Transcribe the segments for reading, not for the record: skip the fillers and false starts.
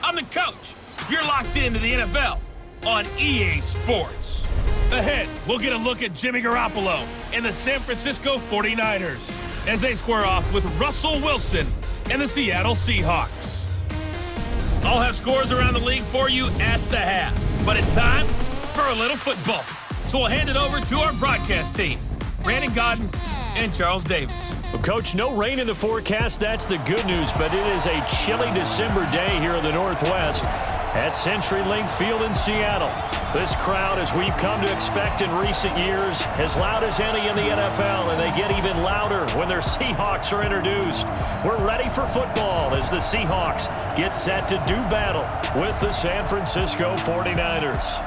I'm the coach. You're locked into the NFL on EA Sports. Ahead, we'll get a look at Jimmy Garoppolo and the San Francisco 49ers as they square off with Russell Wilson and the Seattle Seahawks. I'll have scores around the league for you at the half, but it's time for a little football. So we'll hand it over to our broadcast team, Brandon Godden and Charles Davis. Well, Coach, no rain in the forecast. That's the good news, but it is a chilly December day here in the Northwest at CenturyLink Field in Seattle. This crowd, as we've come to expect in recent years, as loud as any in the NFL, and they get even louder when their Seahawks are introduced. We're ready for football as the Seahawks get set to do battle with the San Francisco 49ers.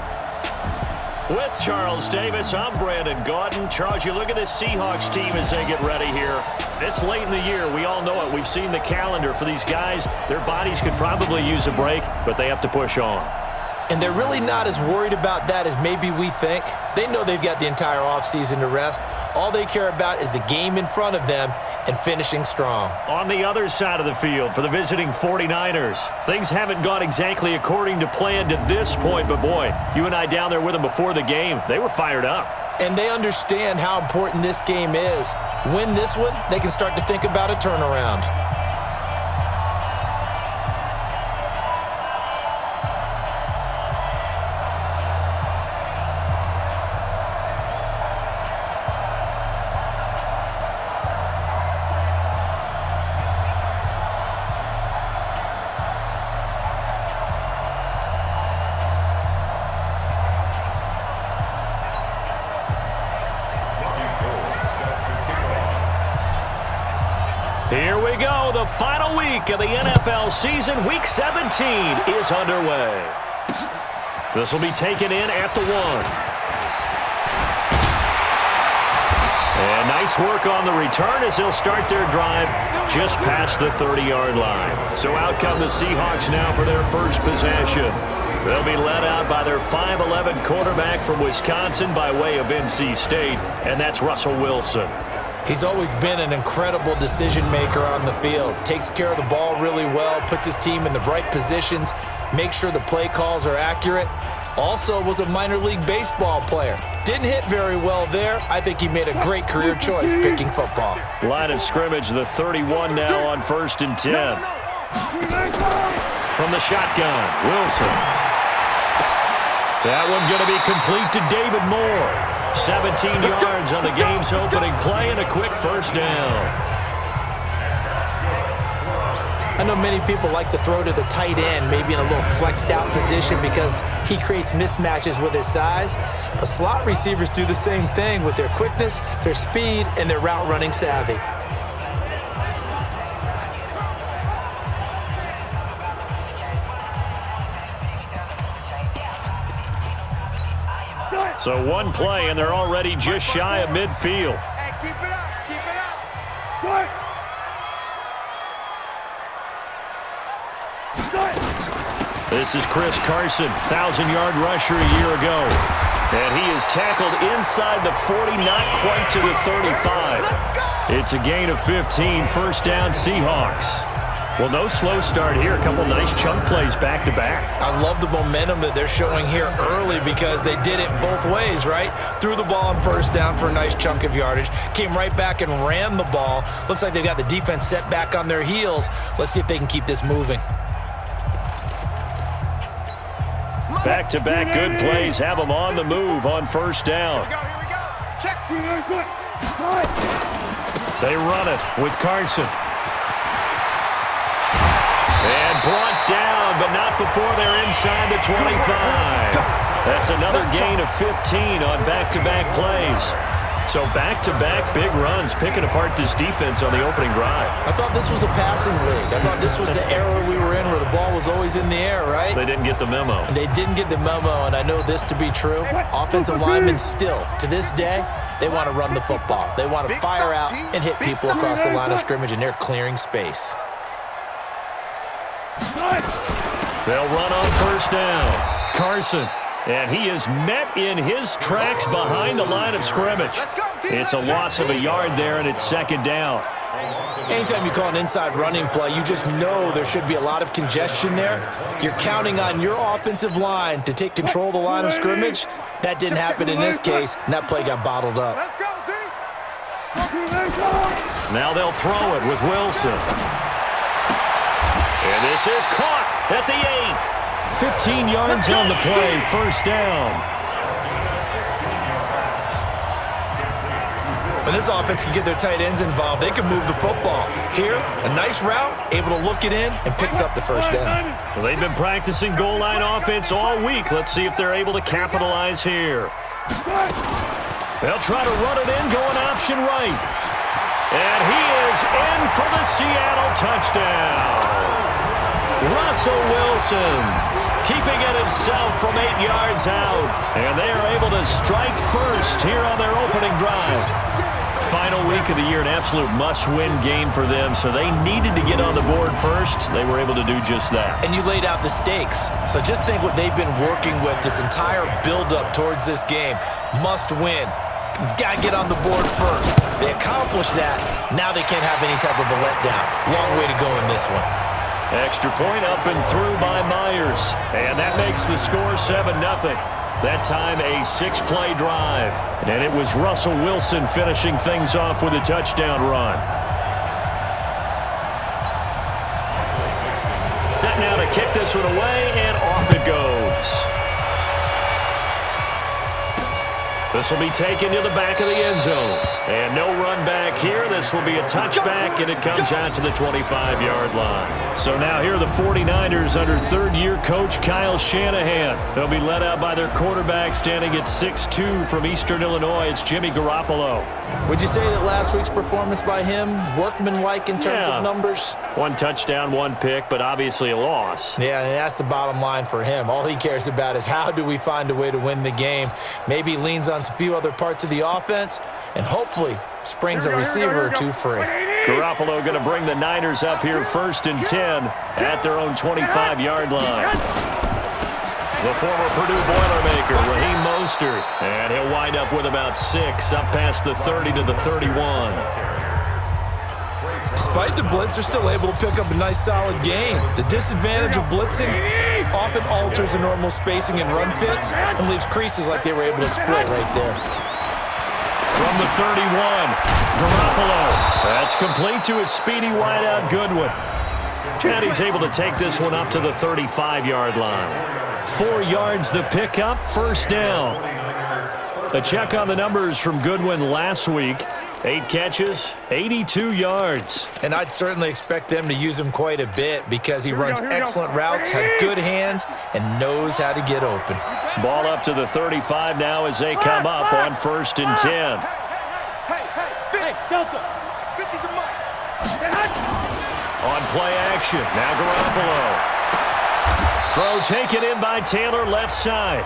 With Charles Davis, I'm Brandon Gaudin. Charles, you look at this Seahawks team as they get ready here. It's late in the year. We all know it. We've seen the calendar for these guys. Their bodies could probably use a break, but they have to push on. And they're really not as worried about that as maybe we think. They know they've got the entire offseason to rest. All they care about is the game in front of them and finishing strong. On the other side of the field for the visiting 49ers, things haven't gone exactly according to plan to this point, but boy, you and I down there with them before the game, they were fired up. And they understand how important this game is. Win this one, they can start to think about a turnaround. Here we go. The final week of the NFL season. Week 17 is underway. This will be taken in at the 1. And nice work on the return as they'll start their drive just past the 30-yard line. So out come the Seahawks now for their first possession. They'll be led out by their 5'11 quarterback from Wisconsin by way of NC State, and that's Russell Wilson. He's always been an incredible decision maker on the field. Takes care of the ball really well, puts his team in the right positions, makes sure the play calls are accurate. Also was a minor league baseball player. Didn't hit very well there. I think he made a great career choice picking football. Line of scrimmage, the 31 now on 1st and 10. From the shotgun, Wilson. That one going to be complete to David Moore. 17 yards on the game's opening play and a quick first down. I know many people like to throw to the tight end, maybe in a little flexed out position because he creates mismatches with his size. But slot receivers do the same thing with their quickness, their speed, and their route running savvy. So one play, and they're already just shy of midfield. Hey, keep it up, keep it up. Good. This is Chris Carson, 1,000-yard rusher a year ago. And he is tackled inside the 40, not quite to the 35. It's a gain of 15, first down Seahawks. Well, no slow start here. A couple nice chunk plays back-to-back. I love the momentum that they're showing here early because they did it both ways, right? Threw the ball on first down for a nice chunk of yardage. Came right back and ran the ball. Looks like they've got the defense set back on their heels. Let's see if they can keep this moving. Back-to-back good plays have them on the move on first down. Here we go. Check. They run it with Carson. And brought down, but not before they're inside the 25. That's another gain of 15 on back-to-back plays. So back-to-back big runs, picking apart this defense on the opening drive. I thought this was a passing league. I thought this was the era we were in where the ball was always in the air, right? They didn't get the memo. And they didn't get the memo, and I know this to be true. Offensive linemen still, to this day, they want to run the football. They want to fire out and hit people across the line of scrimmage, and they're clearing space. They'll run on first down. Carson. And he is met in his tracks behind the line of scrimmage. It's a loss of a yard there, and it's second down. Anytime you call an inside running play, you just know there should be a lot of congestion there. You're counting on your offensive line to take control of the line of scrimmage. That didn't happen in this case, and that play got bottled up. Let's go, D. Now they'll throw it with Wilson. And this is caught at the 8. 15 yards on the play, first down. When this offense can get their tight ends involved, they can move the football. Here, a nice route, able to look it in, and picks up the first down. Well, they've been practicing goal line offense all week. Let's see if they're able to capitalize here. They'll try to run it in, going option right. And he is in for the Seattle touchdown. Russell Wilson keeping it himself from 8 yards out. And they are able to strike first here on their opening drive. Final week of the year, an absolute must-win game for them, so they needed to get on the board first. They were able to do just that. And you laid out the stakes. So just think what they've been working with this entire build-up towards this game. Must win. Got to get on the board first. They accomplished that. Now they can't have any type of a letdown. Long way to go in this one. Extra point up and through by Myers. And that makes the score 7-0. That time a 6-play drive. And it was Russell Wilson finishing things off with a touchdown run. Set now to kick this one away, and off it goes. This will be taken to the back of the end zone. And no run back here. This will be a touchback, and it comes out to the 25-yard line. So now here are the 49ers under third-year coach Kyle Shanahan. They'll be led out by their quarterback standing at 6'2" from Eastern Illinois. It's Jimmy Garoppolo. Would you say that last week's performance by him, workmanlike in terms of numbers? 1 touchdown, 1 pick, but obviously a loss. Yeah, and that's the bottom line for him. All he cares about is how do we find a way to win the game. Maybe he leans on a few other parts of the offense and hopefully springs a receiver or two free. Garoppolo going to bring the Niners up here 1st and 10 at their own 25-yard line. The former Purdue Boilermaker, Raheem Mostert, and he'll wind up with about 6 up past the 30 to the 31. Despite the blitz, they're still able to pick up a nice solid gain. The disadvantage of blitzing often alters the normal spacing and run fits and leaves creases like they were able to exploit right there. From the 31, Garoppolo. That's complete to his speedy wideout Goodwin. And he's able to take this one up to the 35-yard line. 4 yards the pickup, first down. A check on the numbers from Goodwin last week. 8 catches, 82 yards. And I'd certainly expect them to use him quite a bit because he runs excellent routes, has good hands, and knows how to get open. Ball up to the 35 now as they come up on 1st and 10. Hey, Delta. 50 to Mike. On play action, now Garoppolo. Throw taken in by Taylor left side.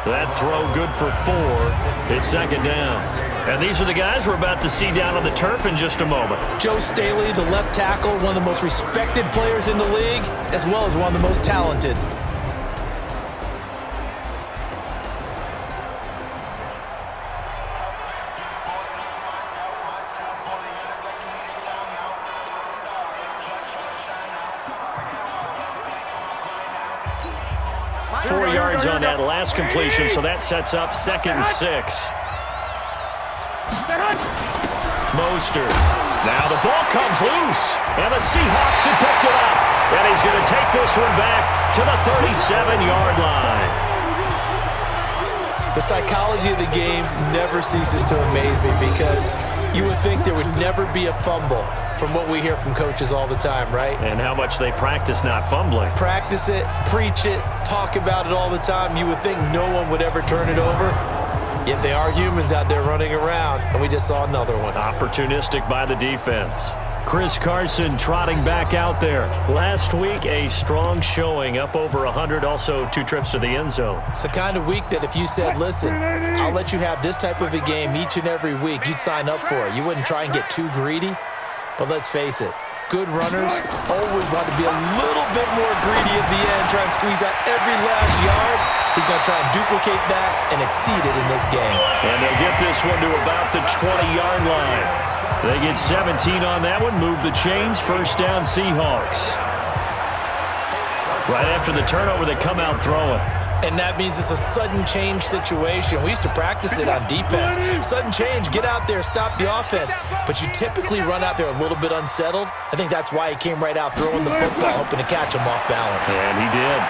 That throw good for 4. It's 2nd down. And these are the guys we're about to see down on the turf in just a moment. Joe Staley, the left tackle, one of the most respected players in the league, as well as one of the most talented. On that last completion, so that sets up 2nd and 6. Mostert. Now the ball comes loose, and the Seahawks have picked it up. And he's going to take this one back to the 37-yard line. The psychology of the game never ceases to amaze me because you would think there would never be a fumble from what we hear from coaches all the time, right? And how much they practice not fumbling. Practice it, preach it, talk about it all the time. You would think no one would ever turn it over. Yet they are humans out there running around, and we just saw another one. Opportunistic by the defense. Chris Carson trotting back out there. Last week, a strong showing, up over 100, also 2 trips to the end zone. It's the kind of week that if you said, listen, I'll let you have this type of a game each and every week, you'd sign up for it. You wouldn't try and get too greedy. But let's face it, good runners always want to be a little bit more greedy at the end, try and squeeze out every last yard. He's going to try and duplicate that and exceed it in this game. And they'll get this one to about the 20-yard line. They get 17 on that one. Move the chains. First down, Seahawks. Right after the turnover, they come out throwing. And that means it's a sudden change situation. We used to practice it on defense. Sudden change, get out there, stop the offense. But you typically run out there a little bit unsettled. I think that's why he came right out throwing the football, hoping to catch him off balance. And he did.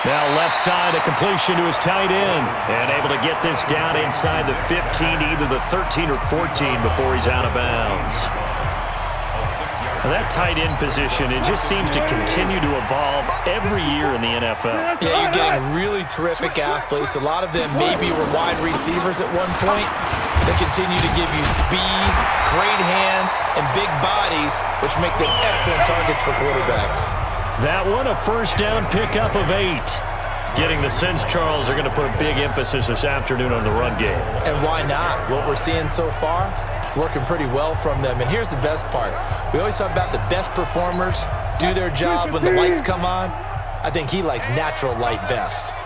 Now left side, a completion to his tight end. And able to get this down inside the 15, either the 13 or 14 before he's out of bounds. That tight end position, it just seems to continue to evolve every year in the NFL. Yeah, you're getting really terrific athletes. A lot of them maybe were wide receivers at one point. They continue to give you speed, great hands, and big bodies, which make them excellent targets for quarterbacks. That one, a first down pickup of 8. Getting the sense Charles are going to put a big emphasis this afternoon on the run game. And why not? What we're seeing so far, working pretty well from them. And here's the best part. We always talk about the best performers do their job when the lights come on. I think he likes natural light best.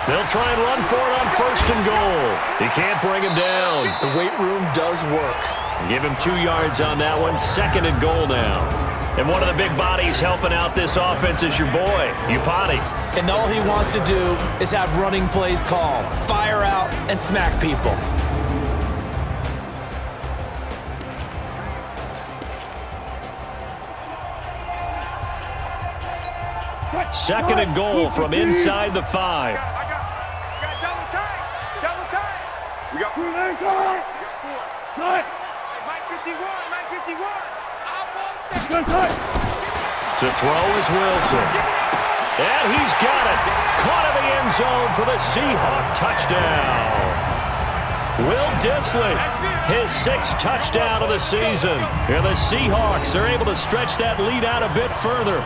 They'll try and run for it on first and goal. He can't bring him down. The weight room does work. Give him 2 yards on that one. Second and goal now. And one of the big bodies helping out this offense is your boy, Upati. And all he wants to do is have running plays called. Fire out and smack people. Second and goal from inside the 5. We got double time. Double time. We got 4. Mike 51. Mike 51. To throw is Wilson. And he's got it. Caught in the end zone for the Seahawk touchdown. Will Dissly, his 6th touchdown of the season. And the Seahawks are able to stretch that lead out a bit further.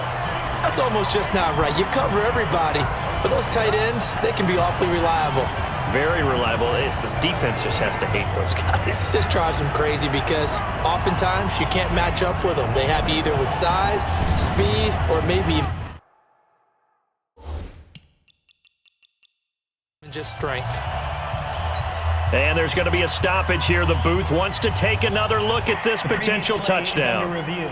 That's almost just not right. You cover everybody, but those tight ends, they can be awfully reliable. Very reliable. The defense just has to hate those guys. This drives them crazy because oftentimes you can't match up with them. They have you either with size, speed, or maybe just strength. And there's going to be a stoppage here. The booth wants to take another look at this potential touchdown. Under review.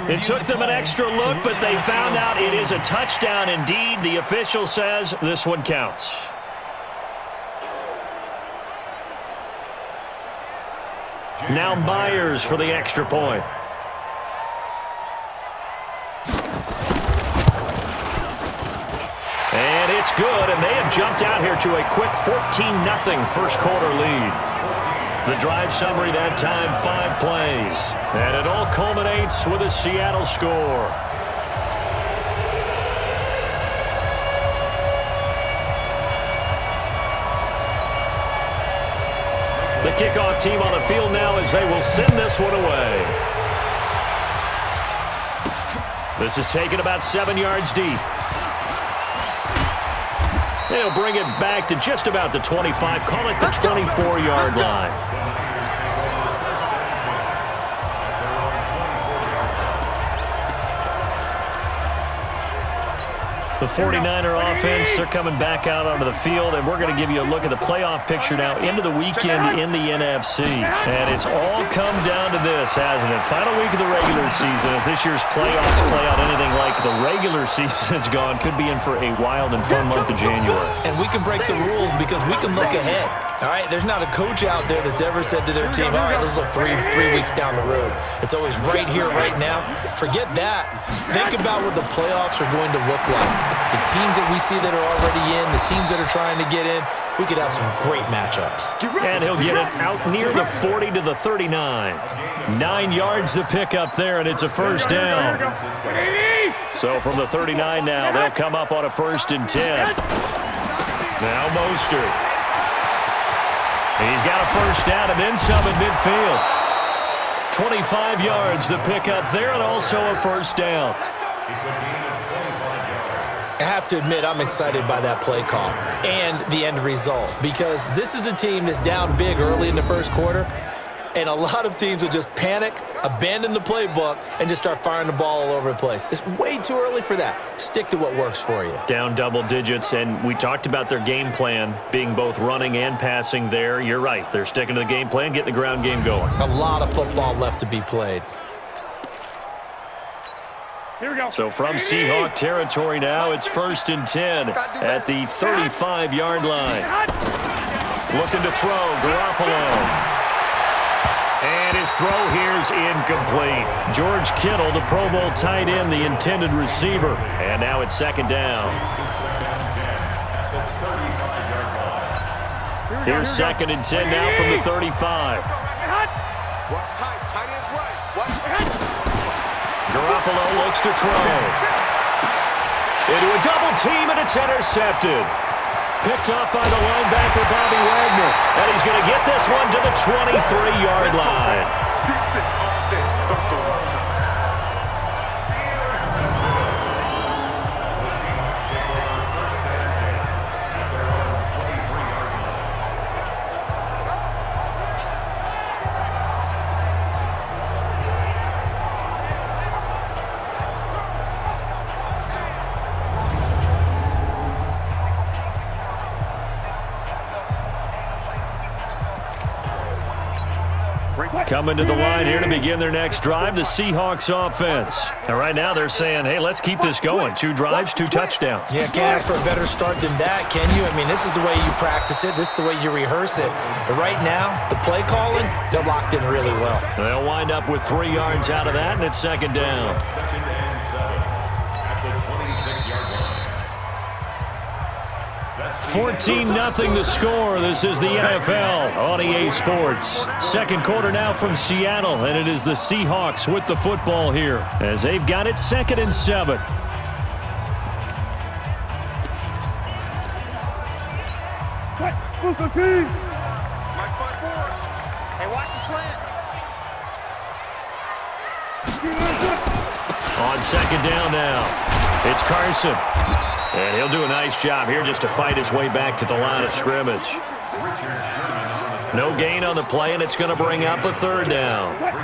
It took them an extra look, but they found out it is a touchdown indeed. The official says this one counts. Now Myers for the extra point. And it's good, and they have jumped out here to a quick 14-0 first quarter lead. The drive summary that time, 5 plays. And it all culminates with a Seattle score. The kickoff team on the field now as they will send this one away. This is taken about 7 yards deep. They'll bring it back to just about the 25, call it the 24-yard line. The 49er offense, they're coming back out onto the field, and we're going to give you a look at the playoff picture now into the weekend in the NFC. And it's all come down to this, hasn't it? Final week of the regular season. As this year's playoffs play out anything like the regular season has gone, could be in for a wild and fun month of January. And we can break the rules because we can look ahead. All right, there's not a coach out there that's ever said to their team, all right, let's look three weeks down the road. It's always right here, right now. Forget that. Think about what the playoffs are going to look like. The teams that we see that are already in, the teams that are trying to get in, we could have some great matchups. And he'll get it out near the 40 to the 39. 9 yards to pick up there, and it's a first down. So from the 39 now, they'll come up on a 1st and 10. Now Mostert. He's got a first down and then some at midfield. 25 yards to pick up there and also a first down. I have to admit, I'm excited by that play call and the end result because this is a team that's down big early in the first quarter, and a lot of teams will just panic, abandon the playbook, and just start firing the ball all over the place. It's way too early for that. Stick to what works for you. Down double digits, and we talked about their game plan being both running and passing there. You're right. They're sticking to the game plan, getting the ground game going. A lot of football left to be played. Here we go. So from Seahawk territory now, it's 1st and 10 at the 35-yard line. Looking to throw, Garoppolo. And his throw here is incomplete. George Kittle, the Pro Bowl tight end, the intended receiver. And now it's 2nd down. Here's 2nd and 10 now from the 35. Watch tight. Tight end's right. Watch. Garoppolo looks to throw. Into a double team, and it's intercepted. Picked up by the linebacker, Bobby Wagner. And he's going to get this one to the 23-yard line. Pick 6 all day. Don't throw one side. Coming to the line here to begin their next drive, the Seahawks offense. And right now they're saying, hey, let's keep this going. 2 drives, 2 touchdowns. Yeah, can't ask for a better start than that, can you? I mean, this is the way you practice it. This is the way you rehearse it. But right now, the play calling, they're locked in really well. They'll wind up with 3 yards out of that, and it's 2nd down. 14-0 the score. This is the NFL on EA Sports. 2nd quarter now from Seattle, and it is the Seahawks with the football here as they've got it 2nd and 7. Hey, watch the slant. On 2nd down now, it's Carson. And he'll do a nice job here just to fight his way back to the line of scrimmage. No gain on the play, and it's going to bring up a 3rd down. 56.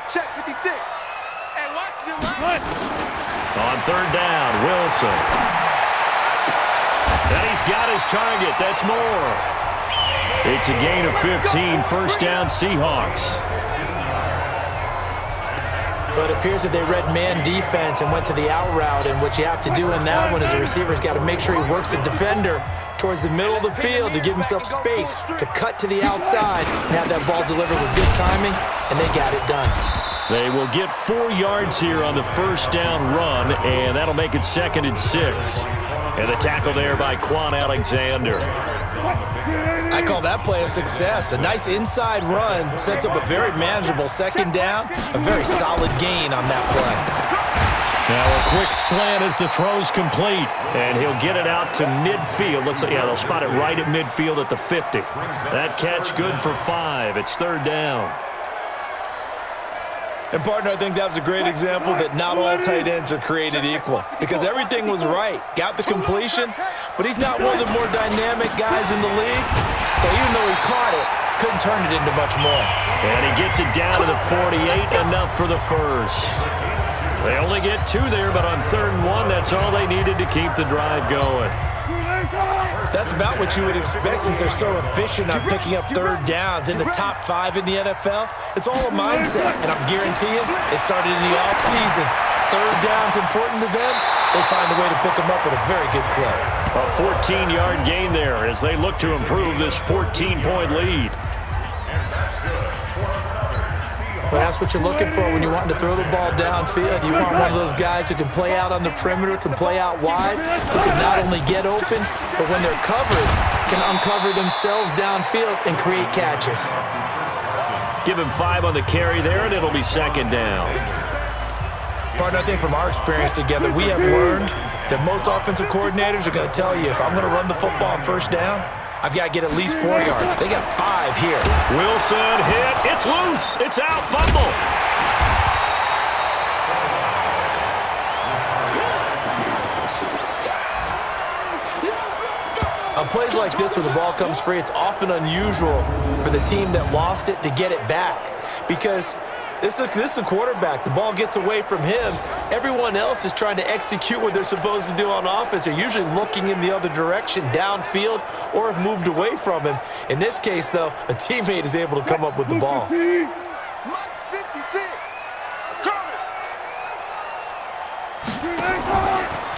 Check 56. Hey, watch your line. On 3rd down, Wilson. And he's got his target. That's more. It's a gain of 15. 1st down, Seahawks. But it appears that they read man defense and went to the out route, and what you have to do in that one is the receiver's got to make sure he works the defender towards the middle of the field to give himself space to cut to the outside and have that ball delivered with good timing, and they got it done. They will get 4 yards here on the 1st down run, and that'll make it 2nd and 6. And the tackle there by Quan Alexander. I call that play a success. A nice inside run sets up a very manageable 2nd down, a very solid gain on that play. Now a quick slant as the throw's complete, and he'll get it out to midfield. Looks like, yeah, they'll spot it right at midfield at the 50. That catch good for 5. It's 3rd down. And, partner, I think that was a great example that not all tight ends are created equal because everything was right. Got the completion, but he's not one of the more dynamic guys in the league. So even though he caught it, couldn't turn it into much more. And he gets it down to the 48, enough for the 1st. They only get 2 there, but on 3rd and 1, that's all they needed to keep the drive going. That's about what you would expect since they're so efficient on picking up 3rd downs in the top 5 in the NFL. It's all a mindset, and I'm guaranteeing it started in the offseason. 3rd down's important to them. They find a way to pick them up with a very good clip. A 14-yard gain there as they look to improve this 14-point lead. But that's what you're looking for when you're wanting to throw the ball downfield. You want one of those guys who can play out on the perimeter, can play out wide, who can not only get open, but when they're covered, can uncover themselves downfield and create catches. Give him 5 on the carry there, and it'll be 2nd down. Partner, I think from our experience together, we have learned that most offensive coordinators are going to tell you, if I'm going to run the football on 1st down, I've got to get at least 4 yards. They got 5 here. Wilson hit. It's loose. It's out. Fumble. On plays like this where the ball comes free, it's often unusual for the team that lost it to get it back because this is a quarterback. The ball gets away from him. Everyone else is trying to execute what they're supposed to do on offense. They're usually looking in the other direction, downfield, or have moved away from him. In this case, though, a teammate is able to come up with the ball.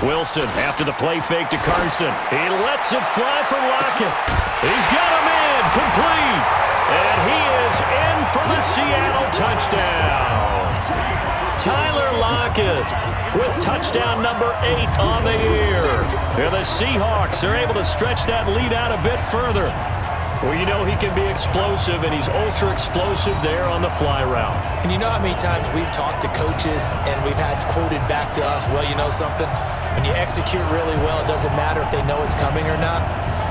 Wilson after the play fake to Carson. He lets it fly for Lockett. He's got him in, complete. And he is in for the Seattle touchdown. Tyler Lockett with touchdown number 8 on the year. And the Seahawks are able to stretch that lead out a bit further. Well, you know he can be explosive, and he's ultra-explosive there on the fly route. And you know how many times we've talked to coaches and we've had quoted back to us, well, you know something? When you execute really well, it doesn't matter if they know it's coming or not.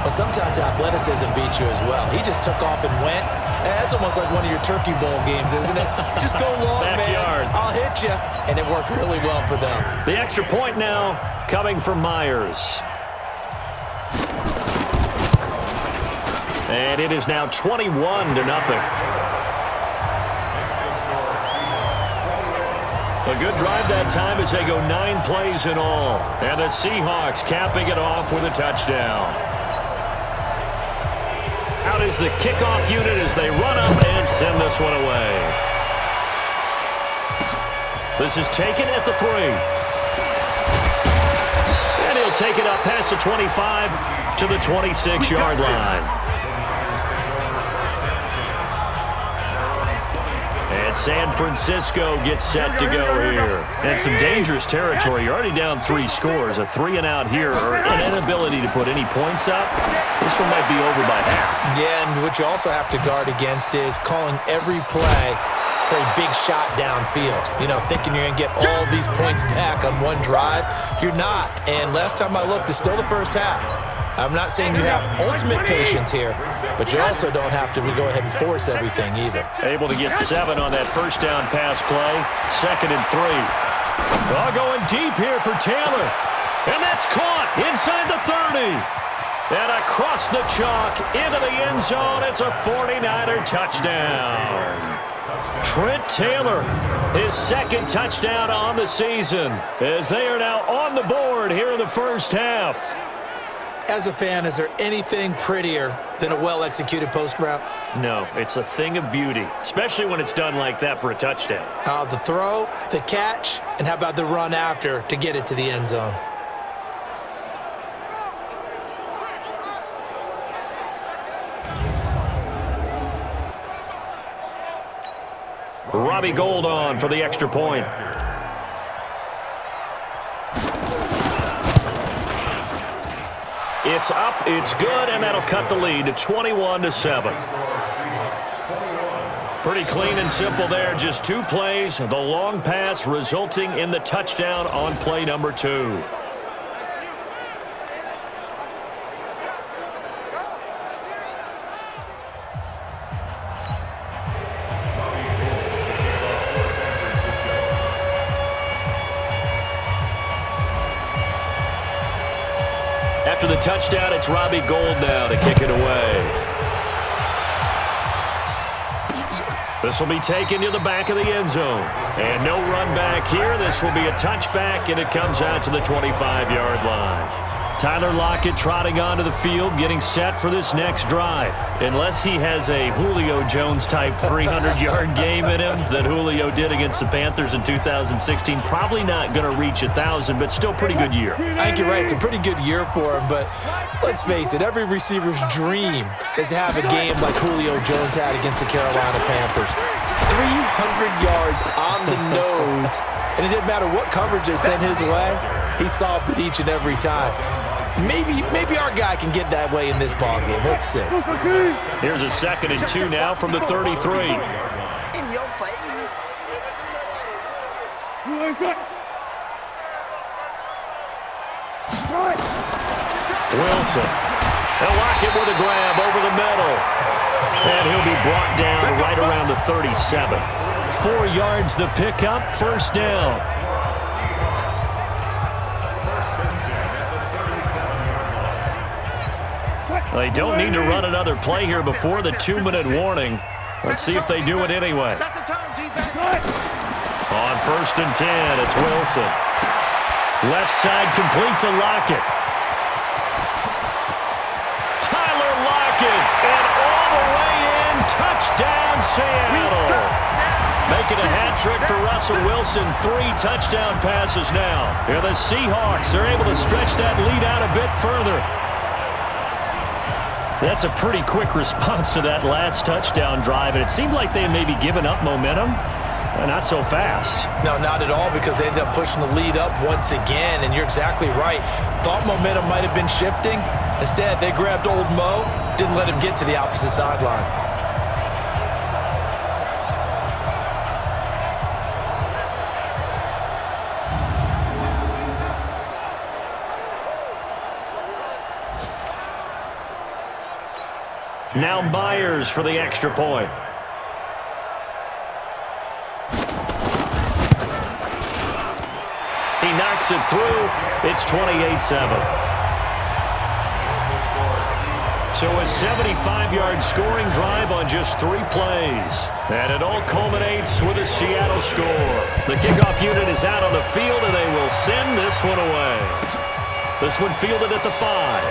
Well, sometimes athleticism beats you as well. He just took off and went. That's almost like one of your Turkey Bowl games, isn't it? Just go long, Backyard. man. I'll hit you. And it worked really well for them. The extra point now coming from Myers. And it is now 21-0. A good drive that time as they go 9 plays in all. And the Seahawks capping it off with a touchdown. Out is the kickoff unit as they run up and send this one away. This is taken at the 3. And he'll take it up past the 25 to the 26-yard line. And San Francisco gets set to go here. And some dangerous territory. You're already down 3 scores. A 3 and out here, or an inability to put any points up. This one might be over by half. Yeah, and what you also have to guard against is calling every play for a big shot downfield. You know, thinking you're going to get all these points back on one drive. You're not. And last time I looked, it's still the first half. I'm not saying you have ultimate patience here, but you also don't have to go ahead and force everything either. Able to get 7 on that first down pass play. 2nd and 3. Oh, going deep here for Taylor. And that's caught inside the 30. And across the chalk into the end zone. It's a 49er touchdown. Trent Taylor, his 2nd touchdown on the season, as they are now on the board here in the first half. As a fan, is there anything prettier than a well-executed post route? No, it's a thing of beauty, especially when it's done like that for a touchdown. The throw, the catch, and how about the run after to get it to the end zone? Robbie Gould on for the extra point. It's up, it's good, and that'll cut the lead to 21-7. Pretty clean and simple there, just 2 plays. The long pass resulting in the touchdown on play number 2. After the touchdown, it's Robbie Gould now to kick it away. This will be taken to the back of the end zone. And no run back here. This will be a touchback, and it comes out to the 25-yard line. Tyler Lockett trotting onto the field, getting set for this next drive. Unless he has a Julio Jones-type 300-yard game in him that Julio did against the Panthers in 2016, probably not going to reach 1,000, but still pretty good year. I think you're right. It's a pretty good year for him, but let's face it, every receiver's dream is to have a game like Julio Jones had against the Carolina Panthers. It's 300 yards on the nose, and it didn't matter what coverage they sent his way. He solved it each and every time. Maybe our guy can get that way in this ballgame. Let's see. Here's a 2nd and 2 now from the 33. In your face. Wilson They'll lock it with a grab over the middle. And he'll be brought down right around the 37. 4 yards the pickup, first down. They don't need to run another play here before the 2-minute warning. Let's see if they do it anyway. On 1st and 10, it's Wilson. Left side complete to Lockett. Tyler Lockett, and all the way in, touchdown Seattle. Making a hat trick for Russell Wilson, 3 touchdown passes now. Here the Seahawks are able to stretch that lead out a bit further. That's a pretty quick response to that last touchdown drive, and it seemed like they may be giving up momentum. Not so fast. No, not at all, because they ended up pushing the lead up once again, and you're exactly right. Thought momentum might have been shifting. Instead, they grabbed old Mo, didn't let him get to the opposite sideline. Now Myers for the extra point. He knocks it through. It's 28-7. So a 75-yard scoring drive on just 3 plays. And it all culminates with a Seattle score. The kickoff unit is out on the field, and they will send this one away. This one fielded at the 5.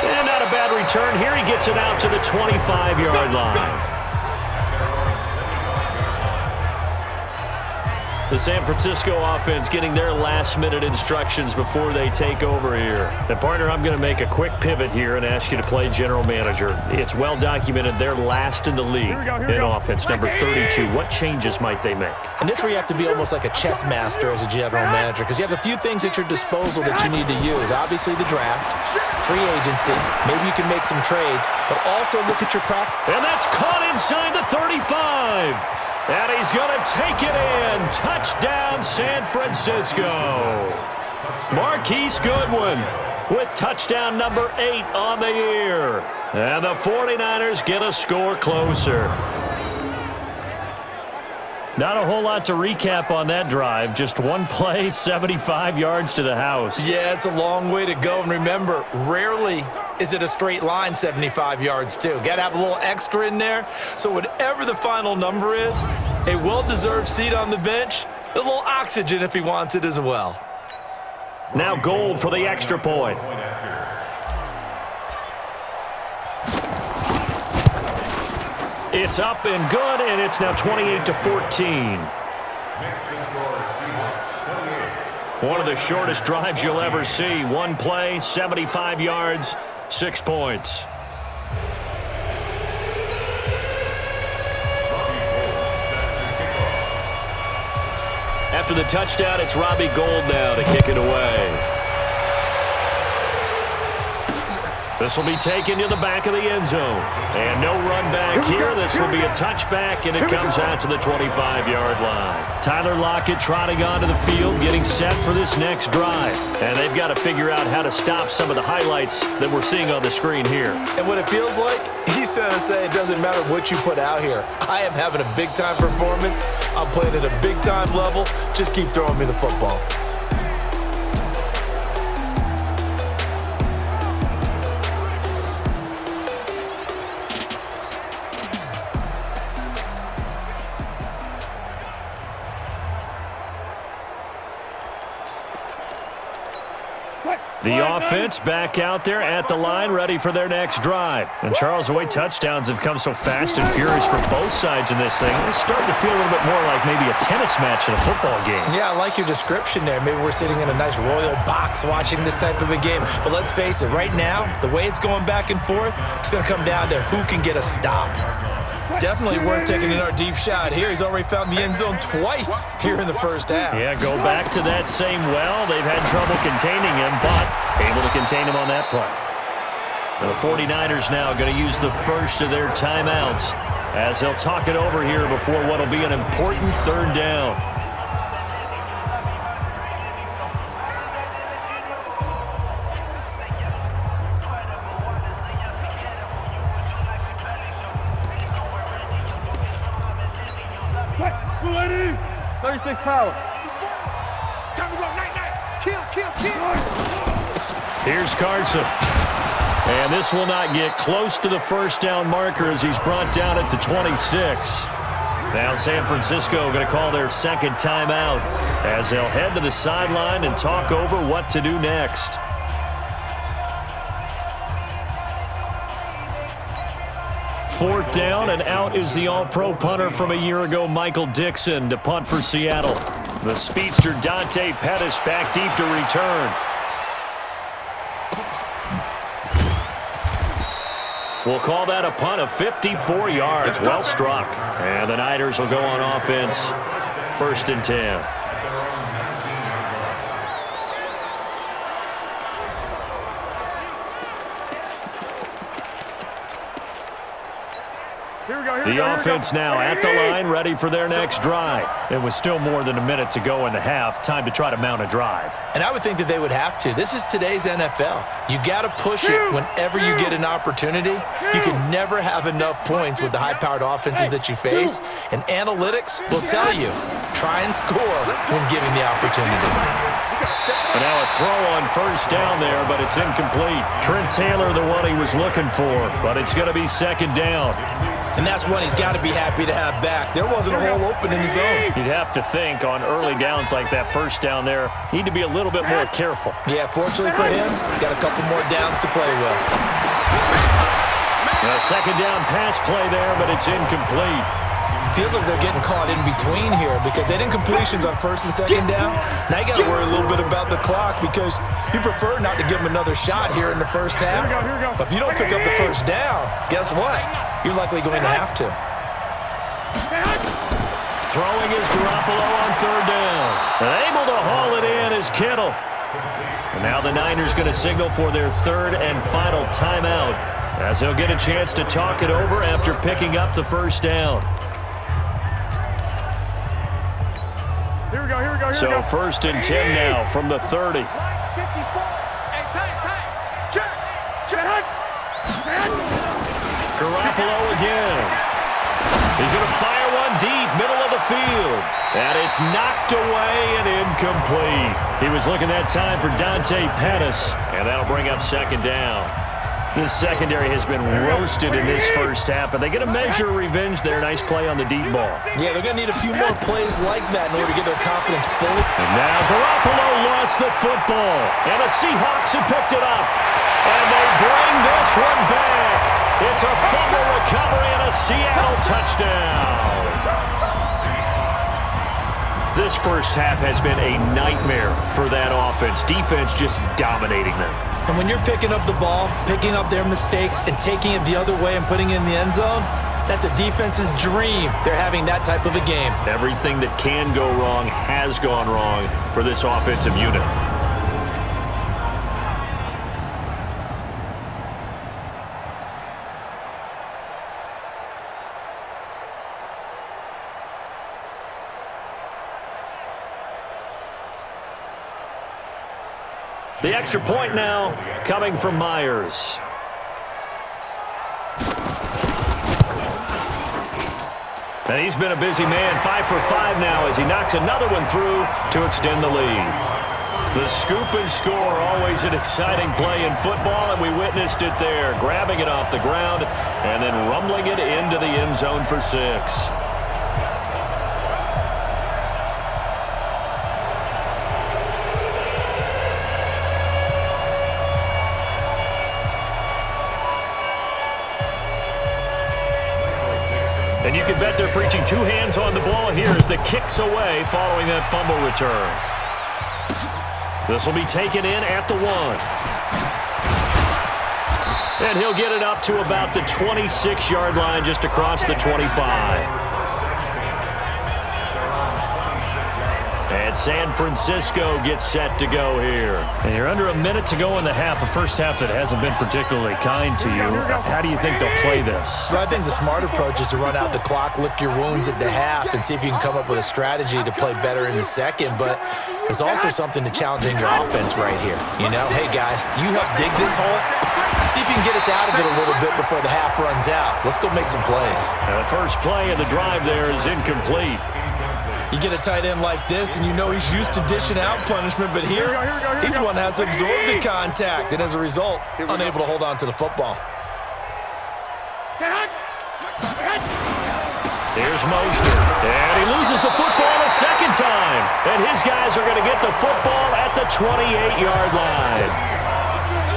And not a bad return here. He gets it out to the 25-yard line. The San Francisco offense getting their last-minute instructions before they take over here. And, partner, I'm going to make a quick pivot here and ask you to play general manager. It's well documented they're last in the league in offense, number 32. What changes might they make? And this is where you have to be almost like a chess master as a general manager, because you have a few things at your disposal that you need to use. Obviously, the draft, free agency, maybe you can make some trades, but also look at your practice. And that's caught inside the 35. And he's going to take it in. Touchdown, San Francisco. Marquise Goodwin with touchdown number 8 on the year. And the 49ers get a score closer. Not a whole lot to recap on that drive. Just one play, 75 yards to the house. Yeah, it's a long way to go. And remember, rarely is it a straight line 75 yards, too. Got to have a little extra in there. So whatever the final number is, a well-deserved seat on the bench, a little oxygen if he wants it as well. Now Gold for the extra point. It's up and good, and it's now 28-14. One of the shortest drives you'll ever see. One play, 75 yards, 6 points. After the touchdown, it's Robbie Gould now to kick it away. This will be taken to the back of the end zone. And no run back here. This will be a touchback, and it comes out to the 25-yard line. Tyler Lockett trotting onto the field, getting set for this next drive. And they've got to figure out how to stop some of the highlights that we're seeing on the screen here. And what it feels like, he's going to say it doesn't matter what you put out here. I am having a big-time performance. I'm playing at a big-time level. Just keep throwing me the football. The offense back out there at the line, ready for their next drive. And Charles, the way touchdowns have come so fast and furious for both sides in this thing, it's starting to feel a little bit more like maybe a tennis match in a football game. Yeah, I like your description there. Maybe we're sitting in a nice royal box watching this type of a game. But let's face it, right now, the way it's going back and forth, it's going to come down to who can get a stop. Definitely worth taking in our deep shot here. He's already found the end zone twice here in the first half. Yeah, go back to that same well. They've had trouble containing him, but able to contain him on that play. And the 49ers now going to use the first of their timeouts as they'll talk it over here before what will be an important third down. power. Time to go, night. Kill. Here's Carson. And this will not get close to the first down marker as he's brought down at the 26. Now San Francisco going to call their second timeout as they'll head to the sideline and talk over what to do next. Fourth down, and out is the all-pro punter from a year ago, Michael Dixon, to punt for Seattle. The speedster Dante Pettis back deep to return. We'll call that a punt of 54 yards. Well struck. And the Niners will go on offense. 1st and 10. The offense now at the line, ready for their next drive. It was still more than a minute to go in the half. Time to try to mount a drive. And I would think that they would have to. This is today's NFL. You got to push it whenever you get an opportunity. You can never have enough points with the high-powered offenses that you face. And analytics will tell you, try and score when given the opportunity. And now a throw on first down there, but it's incomplete. Trent Taylor, the one he was looking for, but it's going to be second down. And that's one he's got to be happy to have back. There wasn't a hole open in the zone. You'd have to think on early downs like that first down there, need to be a little bit more careful. Yeah, fortunately for him, got a couple more downs to play with. A second down pass play there, but it's incomplete. Feels like they're getting caught in between here because they didn't completions on 1st and 2nd down. Now you got to worry a little bit about the clock because you prefer not to give them another shot here in the first half. But if you don't pick up the first down, guess what? You're likely going to have to. Throwing is Garoppolo on 3rd down. And able to haul it in is Kittle. And now the Niners going to signal for their 3rd and final timeout as they'll get a chance to talk it over after picking up the first down. Here we go. So 1st and 10 now from the 30. Garoppolo again. He's going to fire one deep, middle of the field. And it's knocked away and incomplete. He was looking that time for Dante Pettis, and that'll bring up second down. This secondary has been roasted in this first half, but they get a measure of revenge there. Nice play on the deep ball. Yeah, they're going to need a few more plays like that in order to get their confidence fully. And now Garoppolo lost the football, and the Seahawks have picked it up. And they bring this one back. It's a fumble recovery and a Seattle touchdown. This first half has been a nightmare for that offense. Defense just dominating them. And when you're picking up the ball, picking up their mistakes, and taking it the other way and putting it in the end zone, that's a defense's dream. They're having that type of a game. Everything that can go wrong has gone wrong for this offensive unit. The extra point now coming from Myers. And he's been a busy man, 5 for 5 now as he knocks another one through to extend the lead. The scoop and score, always an exciting play in football, and we witnessed it there, grabbing it off the ground and then rumbling it into the end zone for 6. And you can bet they're preaching 2 hands on the ball here as the kick's away following that fumble return. This will be taken in at the 1. And he'll get it up to about the 26-yard line just across the 25. And San Francisco gets set to go here. And you're under a minute to go in the half, a first half that hasn't been particularly kind to you. How do you think they'll play this? Well, I think the smart approach is to run out the clock, lick your wounds at the half, and see if you can come up with a strategy to play better in the second. But there's also something to challenging your offense right here. You know, hey, guys, you help dig this hole. See if you can get us out of it a little bit before the half runs out. Let's go make some plays. And the first play of the drive there is incomplete. You get a tight end like this, and you know he's used to dishing out punishment, but here he's one that has to absorb the contact, and as a result, unable to hold on to the football. Here's Mostert, and he loses the football a second time, and his guys are going to get the football at the 28-yard line.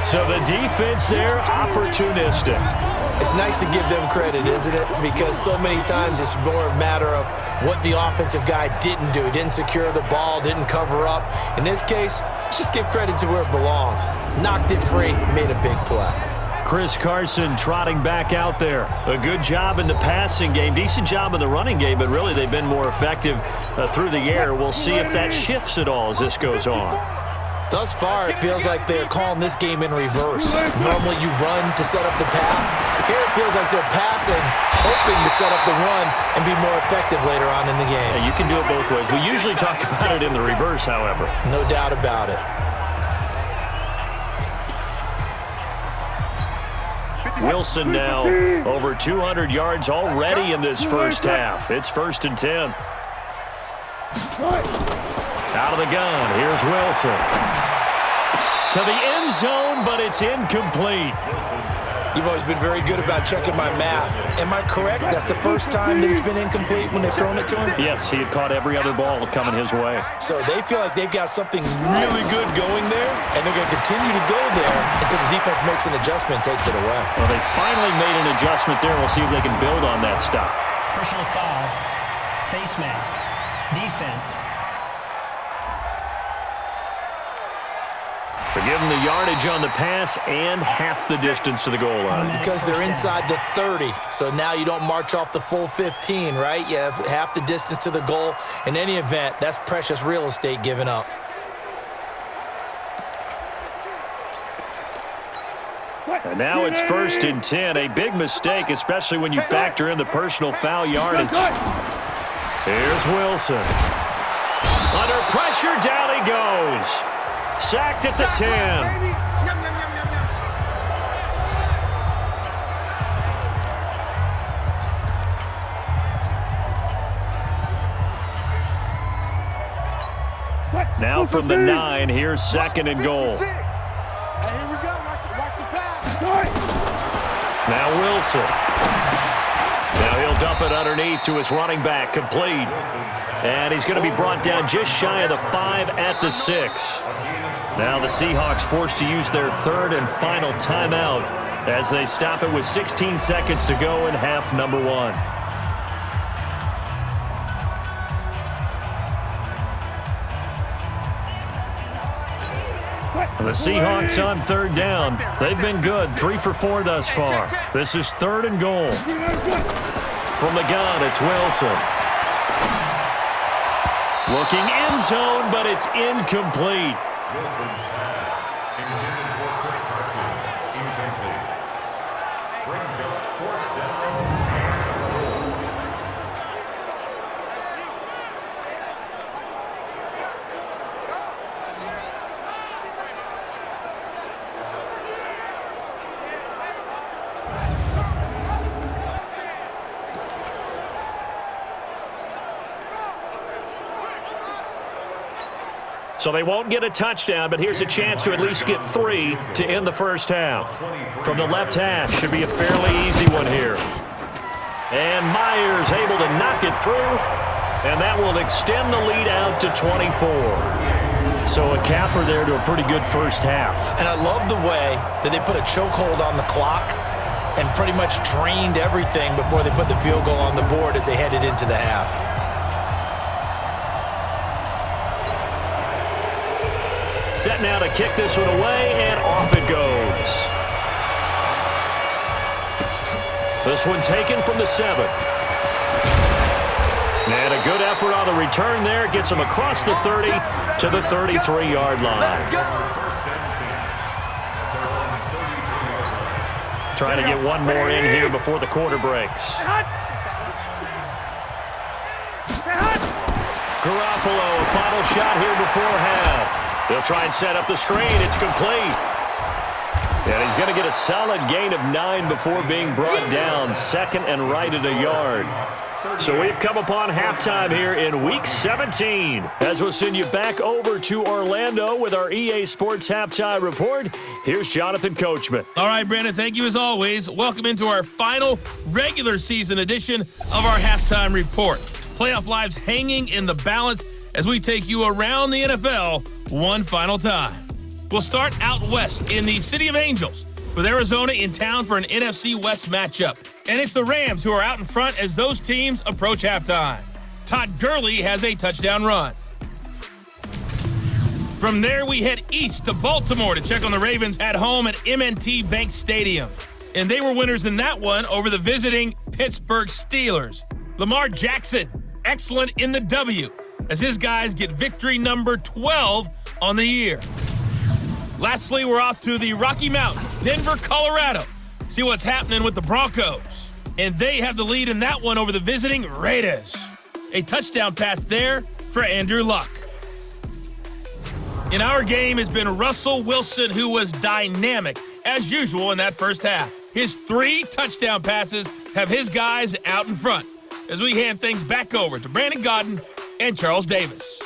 So the defense there, opportunistic. It's nice to give them credit, isn't it? Because so many times it's more a matter of what the offensive guy didn't do. He didn't secure the ball, didn't cover up. In this case, let's just give credit to where it belongs. Knocked it free, made a big play. Chris Carson trotting back out there. A good job in the passing game, decent job in the running game, but really they've been more effective through the air. We'll see if that shifts at all as this goes on. Thus far, it feels like they're calling this game in reverse. Normally you run to set up the pass. Here it feels like they're passing, hoping to set up the run and be more effective later on in the game. Yeah, you can do it both ways. We usually talk about it in the reverse, however. No doubt about it. Wilson now over 200 yards already in this first half. It's 1st and 10. Out of the gun, here's Wilson. To the end zone, but it's incomplete. You've always been very good about checking my math. Am I correct? That's the first time that it's been incomplete when they've thrown it to him? Yes, he had caught every other ball coming his way. So they feel like they've got something really good going there, and they're going to continue to go there until the defense makes an adjustment and takes it away. Well, they finally made an adjustment there. We'll see if they can build on that stop. Personal foul, face mask, defense. They're giving the yardage on the pass and half the distance to the goal line. Because they're inside the 30, so now you don't march off the full 15, right? You have half the distance to the goal. In any event, that's precious real estate given up. And now it's 1st and 10. A big mistake, especially when you factor in the personal foul yardage. Here's Wilson. Under pressure, down he goes. Sacked at the 10. Now from the 9, here's 2nd and goal. Now Wilson. Now he'll dump it underneath to his running back, complete. And he's going to be brought down just shy of the 5 at the 6. Now the Seahawks forced to use their 3rd and final timeout as they stop it with 16 seconds to go in half number 1. The Seahawks on 3rd down. They've been good, 3 for 4 thus far. This is 3rd and goal. From the gun, it's Wilson. Looking end zone, but it's incomplete. Wilson's pass, intended for Chris Carson, incomplete. Brings up 4th down. So they won't get a touchdown, but here's a chance to at least get 3 to end the first half. From the left hash, should be a fairly easy one here. And Myers able to knock it through, and that will extend the lead out to 24. So a capper there to a pretty good first half. And I love the way that they put a chokehold on the clock and pretty much drained everything before they put the field goal on the board as they headed into the half. Set now to kick this one away, and off it goes. This one taken from the 7. And a good effort on the return there. Gets him across the 30 to the 33-yard line. Trying to get one more in here before the quarter breaks. Garoppolo, a final shot here before half. They'll try and set up the screen. It's complete. And he's going to get a solid gain of 9 before being brought down. 2nd and right at a yard. So we've come upon halftime here in Week 17. As we'll send you back over to Orlando with our EA Sports Halftime Report, here's Jonathan Coachman. All right, Brandon, thank you as always. Welcome into our final regular season edition of our Halftime Report. Playoff lives hanging in the balance as we take you around the NFL one final time. We'll start out west in the City of Angels with Arizona in town for an NFC West matchup. And it's the Rams who are out in front as those teams approach halftime. Todd Gurley has a touchdown run. From there, we head east to Baltimore to check on the Ravens at home at M&T Bank Stadium. And they were winners in that one over the visiting Pittsburgh Steelers. Lamar Jackson, excellent in the W, as his guys get victory number 12 on the year. Lastly, we're off to the Rocky Mountains, Denver, Colorado. See what's happening with the Broncos. And they have the lead in that one over the visiting Raiders. A touchdown pass there for Andrew Luck. In our game has been Russell Wilson, who was dynamic, as usual, in that first half. His 3 touchdown passes have his guys out in front, as we hand things back over to Brandon Godden and Charles Davis.